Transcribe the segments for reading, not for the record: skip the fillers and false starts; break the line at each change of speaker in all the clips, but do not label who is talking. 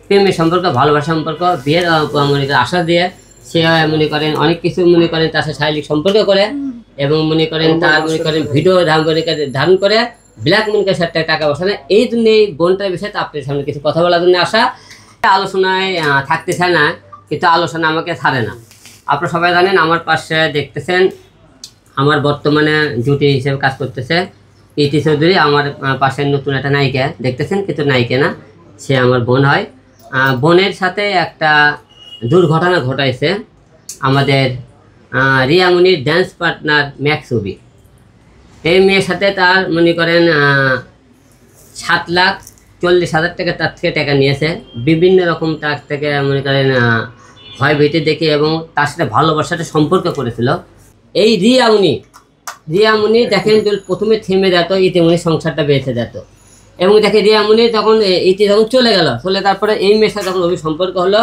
প্রেমের সম্পর্ক, ভালোবাসা সম্পর্ক, বিয়ের মনে করেন আশা দিয়ে সে মনে করেন অনেক কিছু মনে করেন তার সাথে শারীরিক সম্পর্ক করে এবং মনে করেন তার মনে করেন ভিডিও ধারণ করে ব্ল্যাক মনিকের সাথে টাকা বসানো। এই জন্য এই বোনটার বিষয়ে আপনার সামনে কিছু কথা বলার জন্য আসা। আলোচনায় থাকতে চায় না, কিন্তু আলোচনা আমাকে ছাড়ে না। আপনারা সবাই জানেন, আমার পাশে দেখতেছেন আমার বর্তমানে জুটি হিসেবে কাজ করতেছে ইতি চৌধুরী। আমার পাশের নতুন একটা নায়িকা দেখতেছেন, কিন্তু নায়িকা না, সে আমার বোন হয়। বোনের সাথে একটা দুর্ঘটনা ঘটাইছে আমাদের রিয়ামনির ড্যান্স পার্টনার ম্যাক্সুবি। এই মেয়ের সাথে তার মনে করেন 7,40,000 টাকা তার থেকে টাকা নিয়েছে। বিভিন্ন রকম তার থেকে মনে করেন ভয় ভীতি দেখে এবং তার সাথে ভালোবাসাটা সম্পর্ক করেছিল। এই রিয়ামনি দেখেন প্রথমে থেমে যেত, ইতিমনি সংসারটা বেঁচে যেত এবং দেখে রিয়ামনি তখন ইতি যখন চলে গেল, তারপরে এই মেয়ের সাথে যখন সম্পর্ক হলো,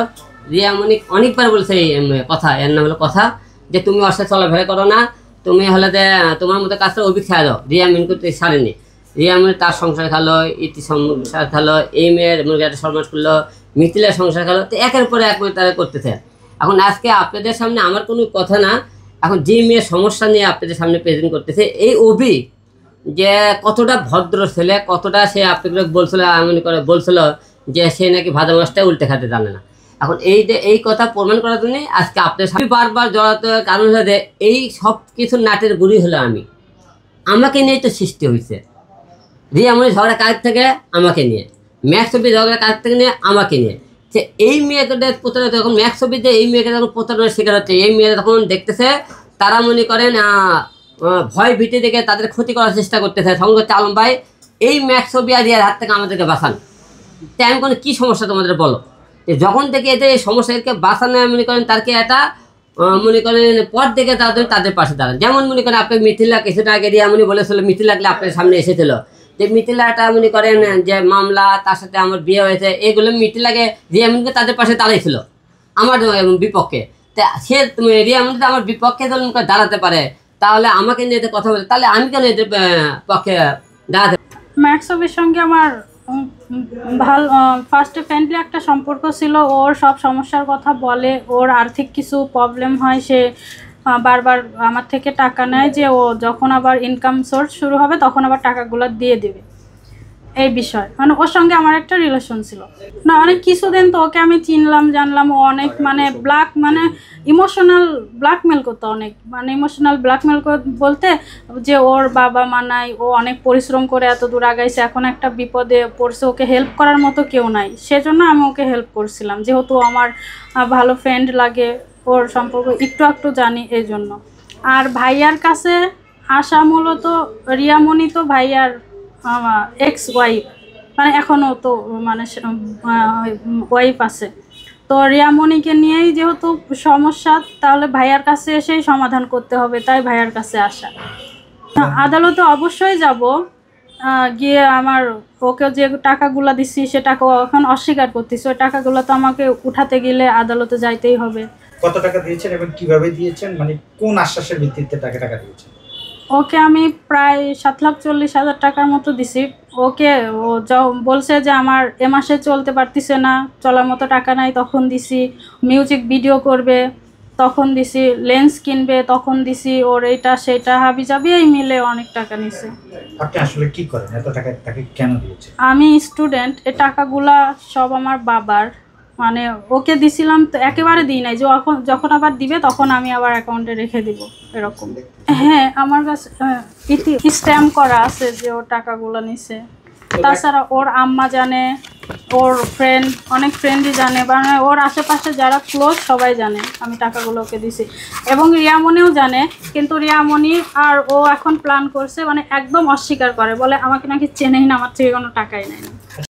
রিয়ামনি অনেকবার বলছে এই কথা, এর নাম হলো কথা, যে তুমি ওর সাথে চলাফেরা করো না, তুমি হলে তোমার মতো কাজটা অভিক খেয়া দাও। রিয়ামনি করতে ছাড়েনি। রিয়ামনি তার সংসার খালো, ইতি সংসার খালো, এই মেয়ের মুরগিটা সর্বনাশ করলো, মিথিলার সংসার খালো। তো একের পরে এক তারা করতেছে। এখন আজকে আপনাদের সামনে আমার কোনো কথা না, এখন যে মেয়ের সমস্যা নিয়ে আপনাদের সামনে প্রেজেন্ট করতেছে, এই অভি যে কতটা ভদ্র ছেলে, কতটা সে আপনাকে বলছিল যে সে নাকি ভাজা মাছটা উল্টে খেতে জানে না। এখন এই কথা প্রমাণ করার জন্য আজকে আপনার সামনে বারবার জড়াতে কারণ হচ্ছে এই সব কিছু নাটের গুড়ি হলো আমাকে নিয়েই তো সৃষ্টি হয়েছে। রিয়ামনি ঝগড়া কাজ থেকে আমাকে নিয়ে, ম্যাক্সবি ঝগড়া কাজ থেকে নিয়ে আমাকে নিয়ে। সে এই মেয়েকে প্রতারণা, যখন ম্যাক্সবিতে এই মেয়েকে যখন প্রতারণার শিকার হচ্ছে, এই মেয়েরা তখন দেখতেছে তারা মনে করেন ভয় ভীতি দেখে তাদের ক্ষতি করার চেষ্টা করতেছে। সঙ্গে হচ্ছে আলম ভাই, এই ম্যাক্সবি আর ইয়ার হাত থেকে আমাদেরকে বাঁচান। তাই আমি কোনো কী সমস্যা তোমাদের বলো, যখন থেকে এদের এই সমস্যাকে বাঁচানো মনে করেন তারকে একটা মনে করেন পথ দেখে তাদের পাশে দাঁড়ান। যেমন মনে করেন আপনি মিথিলা কিছুটা আগে রিয়ামনি বলেছিল, মিথিলাকে আপনার সামনে এসেছিল যে মিথিলাটা মনে করেন যে মামলা, তার সাথে আমার বিয়ে হয়েছে, এগুলো মিথিলাকে রিয়ামনিকে তাদের পাশে দাঁড়াইছিল আমার বিপক্ষে। তা সে রিয়ামনি আমার বিপক্ষে যখন দাঁড়াতে পারে, তাহলে আমাকে নিয়ে কথা বলে, তাহলে আমি কেন এদের পক্ষে দাঁড়াতে?
ম্যাক্সবির সঙ্গে আমার ভালো ফার্স্টে ফ্রেন্ডলি একটা সম্পর্ক ছিল। ওর সব সমস্যার কথা বলে, ওর আর্থিক কিছু প্রবলেম হয়, সে বারবার আমার থেকে টাকা নেয় যে ও যখন আবার ইনকাম সোর্স শুরু হবে তখন আবার টাকাগুলো দিয়ে দেবে। এই বিষয় মানে ওর সঙ্গে আমার একটা রিলেশন ছিল না, অনেক কিছুদিন তো ওকে আমি চিনলাম জানলাম। ও অনেক মানে ইমোশনাল ব্ল্যাকমেল করতো, অনেক মানে ইমোশনাল ব্ল্যাকমেল বলতে যে ওর বাবা মা নাই, ও অনেক পরিশ্রম করে এত দূর আগাইছে, এখন একটা বিপদে পড়ছে, ওকে হেল্প করার মতো কেউ নাই, সেজন্য আমি ওকে হেল্প করছিলাম, যেহেতু আমার ভালো ফ্রেন্ড লাগে, ওর সম্পর্ক একটু জানি এই জন্য। আর ভাইয়ার কাছে আসা মূলত রিয়ামনি তো ভাইয়ার এক্স ওয়াইফ, মানে এখনও তো মানে ওয়াইফ আছে। তো রিয়ামনিকে নিয়েই যেহেতু সমস্যা, তাহলে ভাইয়ার কাছে এসেই সমাধান করতে হবে, তাই ভাইয়ার কাছে আসা। আদালতে অবশ্যই যাব, গিয়ে আমার ওকে যে টাকাগুলো দিচ্ছি সে টাকা এখন অস্বীকার করতেছে, ওই টাকাগুলো তো আমাকে উঠাতে গেলে আদালতে যাইতেই হবে।
কত টাকা দিয়েছেন এবং কিভাবে দিয়েছেন, মানে কোন আশ্বাসের ভিত্তিতে টাকা দিয়েছেন?
ওকে আমি প্রায় 7,40,000 টাকার মতো দিছি। ওকে ও বলছে যে আমার এ মাসে চলতে পারতেছে না, চলার মতো টাকা নাই, তখন দিছি। মিউজিক ভিডিও করবে তখন দিছি, লেন্স কিনবে তখন দিছি, ওর এইটা সেটা হাবি যাবি এই মিলে অনেক টাকা নিছে।
আপনি আসলে কি করেন, এত টাকা তাকে কেন দিয়েছেন?
আমি স্টুডেন্ট, এই টাকাগুলা সব আমার বাবার, মানে ওকে দিছিলাম তো একেবারে দিই নাই, যে যখন আবার দিবে তখন আমি আবার অ্যাকাউন্টে রেখে দিব এরকম। হ্যাঁ, আমার কাছে স্ট্যাম্প করা আছে যে ওর টাকাগুলো নিছে। তাছাড়া ওর আম্মা জানে, ওর ফ্রেন্ড, অনেক ফ্রেন্ডই জানে, মানে ওর আশেপাশে যারা ক্লোজ সবাই জানে আমি টাকাগুলো ওকে দিছি, এবং রিয়ামনিও জানে। কিন্তু রিয়ামনি আর ও এখন প্ল্যান করছে, মানে একদম অস্বীকার করে, বলে আমাকে নাকি চেনেই না, আমার থেকে কোনো টাকাই নেয় না।